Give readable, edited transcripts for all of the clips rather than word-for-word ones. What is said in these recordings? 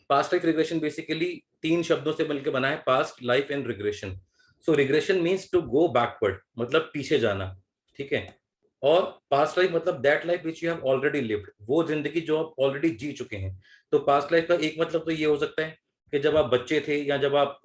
Past life regression basically 3 शब्दों से मिलकर बना है, past life and regression. So regression means to go backward, मतलब पीछे जाना, ठीक है। और पास्ट लाइफ मतलब that life which you have already lived, वो जिंदगी जो आप ऑलरेडी जी चुके हैं। तो पास्ट लाइफ का एक मतलब तो ये हो सकता है कि जब आप बच्चे थे, या जब आप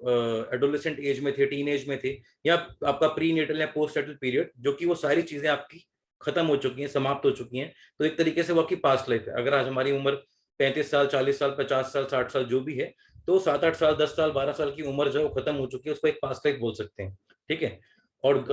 एडोलेसेंट एज में थे, टीन एज में थे, या आपका प्री नेटल या पोस्ट नेटल पीरियड, जो कि वो सारी चीजें आपकी खत्म हो चुकी हैं, समाप्त हो चुकी हैं। तो एक तरीके से वो आपकी पास्ट लाइफ है। अगर आज हमारी उम्र 35 साल, 40 साल, 50 साल, 60 साल जो भी है, तो 7-8 साल, 10 साल, 12 साल की उम्र जो खत्म हो चुकी है, उसको एक पास्ट लाइफ बोल सकते हैं, ठीक है। और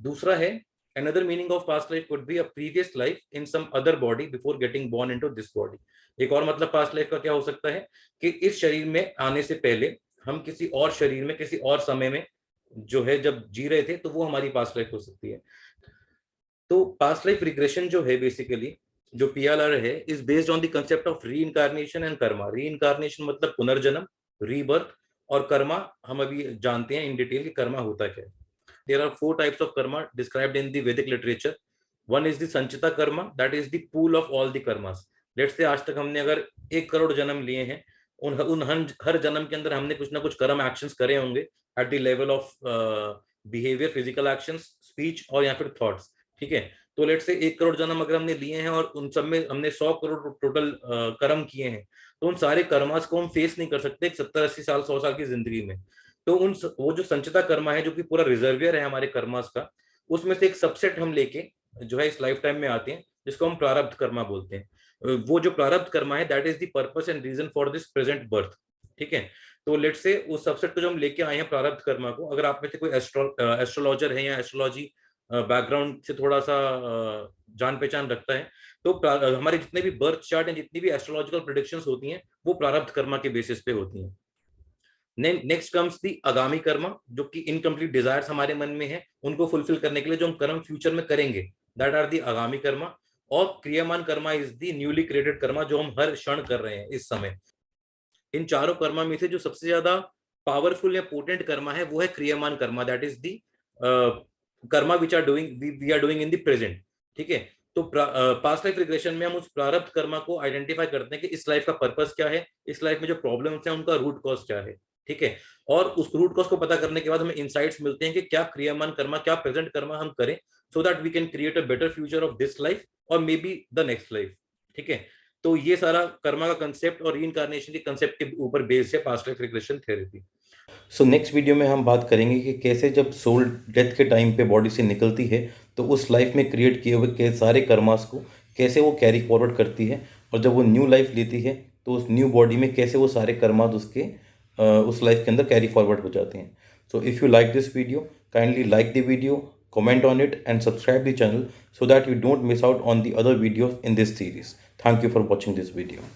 दूसरा है, another meaning of past life could be a previous life in some other body before getting born into this body। एक और मतलब पास्ट लाइफ का क्या हो सकता है कि इस शरीर में आने से पहले हम किसी और शरीर में, किसी और समय में जो है जब जी रहे थे, तो वो हमारी पास्ट लाइफ हो सकती है। तो पास्ट लाइफ रिग्रेशन जो है बेसिकली, जो पीएलआर है, is based on the concept of री इनकारनेशन एंड कर्मा। री इनकारनेशन मतलब पुनर्जन्म, रीबर्थ, और कर्मा हम अभी जानते हैं इन डिटेल कि कर्मा होता क्या है। There are 4 types of karma described in the Vedic literature. One is the Sanchita Karma, that is the pool of all the karmas. Let's say आज तक हमने अगर 1 करोड़ जन्म लिए हैं, उन हर जन्म के अंदर हमने कुछ ना कुछ कर्म एक्शंस करे होंगे at the level of behaviour, physical actions, speech और या फिर थॉट्स, ठीक है। तो लेट्स से 1 करोड़ जन्म अगर हमने लिए हैं और उन सब में हमने 100 करोड़ टोटल कर्म किए हैं, तो उन सारे कर्मास को हम फेस नहीं कर सकते 70-80 साल, 100 साल की जिंदगी में। तो वो जो संचिता कर्मा है, जो कि पूरा रिजर्वियर है हमारे कर्मास का, उसमें से एक सबसेट हम लेके जो है इस लाइफ टाइम में आते हैं, जिसको हम प्रारब्ध कर्मा बोलते हैं। वो जो प्रारब्ध कर्मा है, that is the purpose and reason for this present birth, ठीक है। तो लेट से उस सबसेट को जो हम लेके आए हैं प्रारब्ध कर्मा को, अगर आप में से कोई एस्ट्रोलॉजर है या एस्ट्रोलॉजी बैकग्राउंड से थोड़ा सा जान पहचान रखता है, तो हमारे जितने भी बर्थ चार्ट हैं, जितनी भी एस्ट्रोलॉजिकल प्रिडिक्शंस होती हैं, वो प्रारब्ध कर्मा के बेसिस पे होती हैं। Next comes the agami Karma, जो कि इनकम्प्लीट डिजायर्स हमारे मन में है, उनको फुलफिल करने के लिए जो हम कर्म फ्यूचर में करेंगे, that are the agami karma. और kriyaman karma is the newly created karma, जो हम हर क्षण कर रहे हैं इस समय। इन चारों कर्मा में से जो सबसे ज्यादा पावरफुल या पोटेंट कर्मा है, वो है kriyaman karma, that is the karma which are doing we are doing in the present, ठीक है। तो पास्ट लाइफ रिग्रेशन में हम उस प्रारब्ध कर्मा को आइडेंटिफाई करते हैं कि इस लाइफ का पर्पस क्या है, इस लाइफ में जो प्रॉब्लम्स हैं उनका रूट कॉज क्या है, ठीक है। और उस रूट कॉज को पता करने के बाद हमें इंसाइट्स मिलते हैं कि क्या क्रियामान कर्मा, क्या प्रेजेंट कर्मा हम करें, so that we can create a better future of this life और may be the next life, ठीक है। तो ये सारा कर्मा का कंसेप्ट और रीइंकार्नेशन के कंसेप्ट के ऊपर बेस्ड है past life regression therapy. So next video में हम बात करेंगे कि कैसे जब सोल डेथ के टाइम पे बॉडी से निकलती है, तो उस लाइफ में क्रिएट किए हुए के सारे कर्मास को कैसे वो कैरी फॉरवर्ड करती है, और जब वो न्यू लाइफ लेती है तो उस न्यू बॉडी में कैसे वो सारे कर्मास उसके उस लाइफ के अंदर कैरी फॉरवर्ड हो जाते हैं। So if you like this video, kindly like the video, comment on it and subscribe the channel so that you don't miss out on the other videos in this series. Thank you for watching this video.